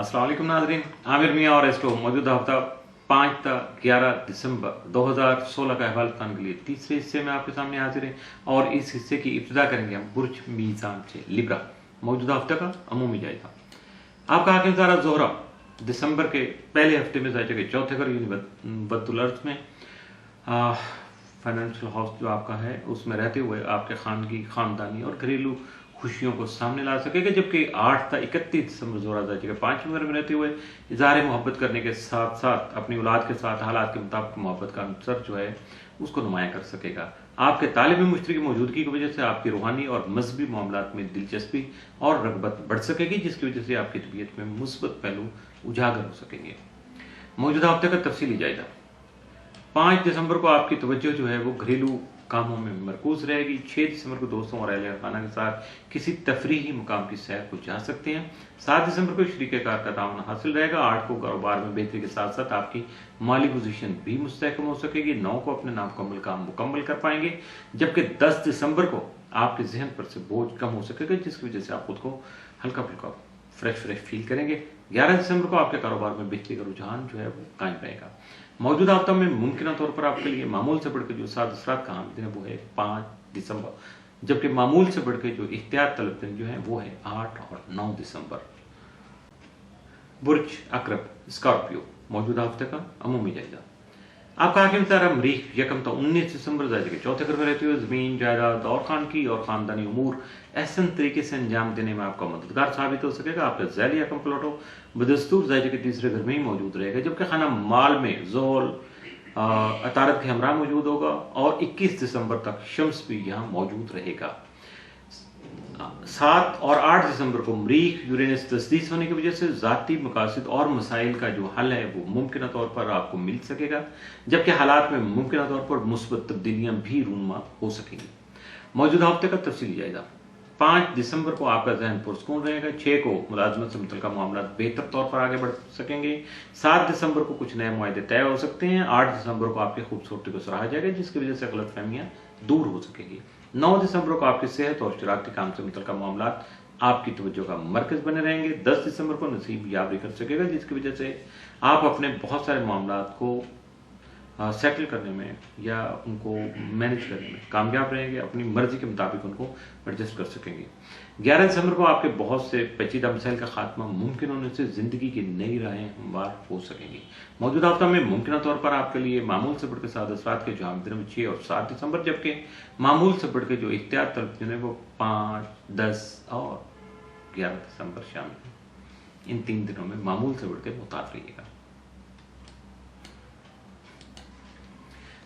अस्सलाम वालेकुम नाज़रीन, आमिर मियाँ और एस्ट्रो मौजूदा हफ्ता 5 ता 11 दिसंबर 2016 का अहवाल बताने के लिए तीसरे हिस्से में आपके सामने हाजिर है। और इस हिस्से की इब्तिदा करेंगे हम बुर्ज मीज़ान से लिब्रा मौजूदा हफ्ते का अमूमी जायजा। आपका हाकिम तारा ज़ोहरा दिसंबर के पहले हफ्ते में जायजे के चौथे घर बद्दुल अर्थ में फाइनेंशियल हाउस जो आपका है उसमें रहते हुए आपके खानदानी और घरेलू खुशियों को सामने ला सकेगा। जबकि 8 था 31 दिसंबर ज़ोहरा जायजे के 5वें घर में रहते हुए इज़हार मोहब्बत करने के साथ साथ अपनी औलाद के साथ हालात के मुताबिक मोहब्बत का अंसर जो है उसको नुमाया कर सकेगा। आपके तालिब मुश्तरी की मौजूदगी की वजह से आपकी रूहानी और मजहबी मामलात में दिलचस्पी और रगबत बढ़ सकेगी, जिसकी वजह से आपकी तबीयत में मुस्बत पहलू उजागर हो सकेंगे। मौजूदा हफ्ते का तफसीली जायजा। 5 दिसंबर को आपकी तवज्जो जो है वो घरेलू कामों में मरकूज रहेगी। 6 दिसंबर को दोस्तों और अहले खाना के साथ किसी तफरीही मुकाम की सैर को जा सकते हैं। 7 दिसंबर को शरीके कार का ताउन हासिल रहेगा। 8 को कारोबार में बेहतरी के साथ साथ आपकी माली पोजीशन भी मुस्तहकम हो सकेगी। 9 को अपने नामुकम्मल काम मुकम्मल कर पाएंगे। जबकि 10 दिसंबर को आपके जहन पर से बोझ कम हो सकेगा, जिसकी वजह से आप खुद को हल्का फुल्का फ्रेश फील करेंगे। 11 दिसंबर को आपके कारोबार में बेहतरी का रुझान जो है वो कायम रहेगा। मौजूदा हफ्ता में मुमकिन तौर पर आपके लिए मामूल से बढ़कर जो सात असरात का दिन है वो है 5 दिसंबर, जबकि मामूल से बढ़कर जो इख्तियार तलब दिन जो है वो है 8 और 9 दिसंबर। बुर्ज अकरब स्कॉर्पियो मौजूदा हफ्ते का अमूमी जायजा। आपका हाकिम तारा मरीख 1 ता 19 दिसंबर जायजे के चौथे घर में रहते हुए जमीन जायदाद और खानगी और खानदानी उमूर एहसन तरीके से अंजाम देने में आपका मददगार साबित हो सकेगा। आपका ज़ैली यकम प्लॉटो बदस्तूर जायजे के तीसरे घर में ही मौजूद रहेगा, जबकि खाना माल में जोल अतारत के हमरा मौजूद होगा और 21 दिसंबर तक शम्स भी यहाँ मौजूद रहेगा। 7 और 8 दिसंबर को मरीख यूरेनस तस्दीस होने की वजह से ज़ाती मकासद और मसाइल का जो हल है वो मुमकिन तौर पर आपको मिल सकेगा, जबकि हालात में मुमकिन तौर पर मुस्बत तब्दीलियां भी रूनमा हो सकेंगी। मौजूदा हफ्ते का तफसीली जायजा। 5 दिसंबर को आपका जहन पुरस्कून रहेगा। 6 को मुलाजमत से मुतल्लिका मामला बेहतर तौर पर आगे बढ़ सकेंगे। 7 दिसंबर को कुछ नए मुआहदे तय हो सकते हैं। 8 दिसंबर को आपकी खूबसूरती को सराहा जाएगा, जिसकी वजह से गलतफहमियां दूर हो सकेंगी। 9 दिसंबर को आपकी सेहत और शरारती काम से मुतल्लिका मामलात आपकी तवज्जो का मरकज बने रहेंगे। 10 दिसंबर को नसीब याबरी कर सकेगा, जिसकी वजह से आप अपने बहुत सारे मामलात को सेटल करने में या उनको मैनेज करने में कामयाब रहेंगे, अपनी मर्जी के मुताबिक उनको एडजस्ट कर सकेंगे। 11 दिसंबर को आपके बहुत से पेचीदा मसाइल का खात्मा मुमकिन होने से जिंदगी की नई राहें हमवार हो सकेंगी। मौजूदा हफ्ता में मुमकिन तौर पर आपके लिए मामूल से बढ़कर 7 असरात के जो दिन 6 और 7 दिसंबर, जबकि मामूल से बढ़कर जो इख्तियार तलब दिन है वो 5, 10 और 11 दिसंबर शामिल है। इन 3 दिनों में मामूल से बढ़कर मुताद रहिएगा।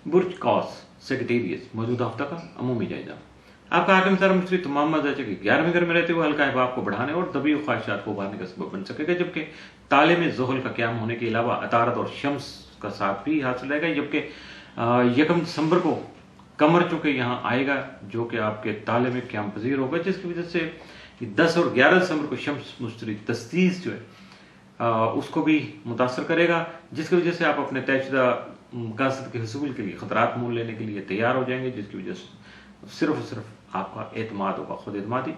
बुर्ज कॉस सेक्रेटेरियस मौजूदा हफ्ता का अमूमी जायजा। आपका हाकिम तारा मुश्तरी तमाम मजाजे के 11वें घर में रहते हुए हल्का अहबाब को बढ़ाने और दबी ख्वाहिशात को उभारने का सबब बन सकेगा, जबकि ताले में ज़ोहल का क्याम होने के अलावा अतारत और शम्स का साथ भी हासिल रहेगा। जबकि 1 दिसंबर को कमर चूंकि यहाँ आएगा जो कि आपके ताले में क्याम पजीर होगा, जिसकी वजह से 10 और 11 दिसंबर को शम्स मुश्तरी तस्दीस जो है उसको भी मुतासर करेगा, जिसकी वजह से आप अपने तयशुदा मकासद के हसूल के लिए खतरात मोल लेने के लिए तैयार हो जाएंगे, जिसकी वजह से सिर्फ और सिर्फ आपका एतमाद होगा, खुद एतमादी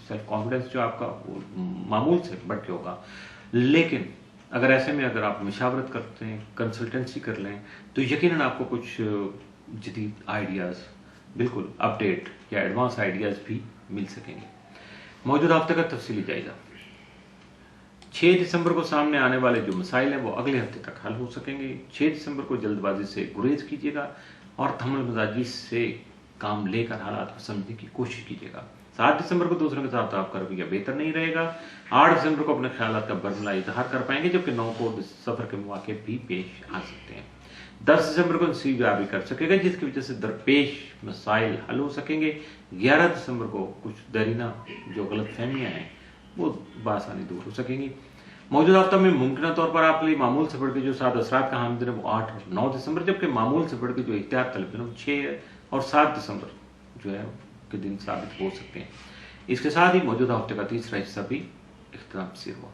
सेल्फ कॉन्फिडेंस जो आपका वो मामूल से बढ़ के होगा। लेकिन अगर ऐसे में अगर आप मशावरत करते हैं, कंसल्टेंसी कर लें, तो यकीनन आपको कुछ जदीद आइडियाज़ बिल्कुल अपडेट या एडवांस आइडियाज़ भी मिल सकेंगे। मौजूदा हफ्ते का तफसीली जायजा। 6 दिसंबर को सामने आने वाले जो मसाइल हैं वो अगले हफ्ते तक हल हो सकेंगे। 6 दिसंबर को जल्दबाजी से गुरेज कीजिएगा और थमल मजाजी से काम लेकर हालात को समझने की कोशिश कीजिएगा। 7 दिसंबर को दूसरों के साथ आपका रवैया बेहतर नहीं रहेगा। 8 दिसंबर को अपने ख्यालात का बरमला इजहार कर पाएंगे, जबकि 9 को सफर के मौके भी पेश आ सकते हैं। 10 दिसंबर को नसीब याबी कर सकेगा, जिसकी वजह से दरपेश मसाइल हल हो सकेंगे। 11 दिसंबर को कुछ दरीना जो गलत फहमियाँ हैं वो बासानी दूर हो सकेंगी। मौजूदा हफ्ता में मुमकिन तौर पर आपके लिए मामूल से बढ़कर जो 7 असरात का दिन है वो 8 और 9 दिसंबर, जबकि मामूल से बढ़कर जो इख्तियार तलब दिन 6 और 7 दिसंबर जो है के दिन साबित हो सकते हैं। इसके साथ ही मौजूदा हफ्ते का तीसरा हिस्सा भी इख्तिताम पसीर हुआ।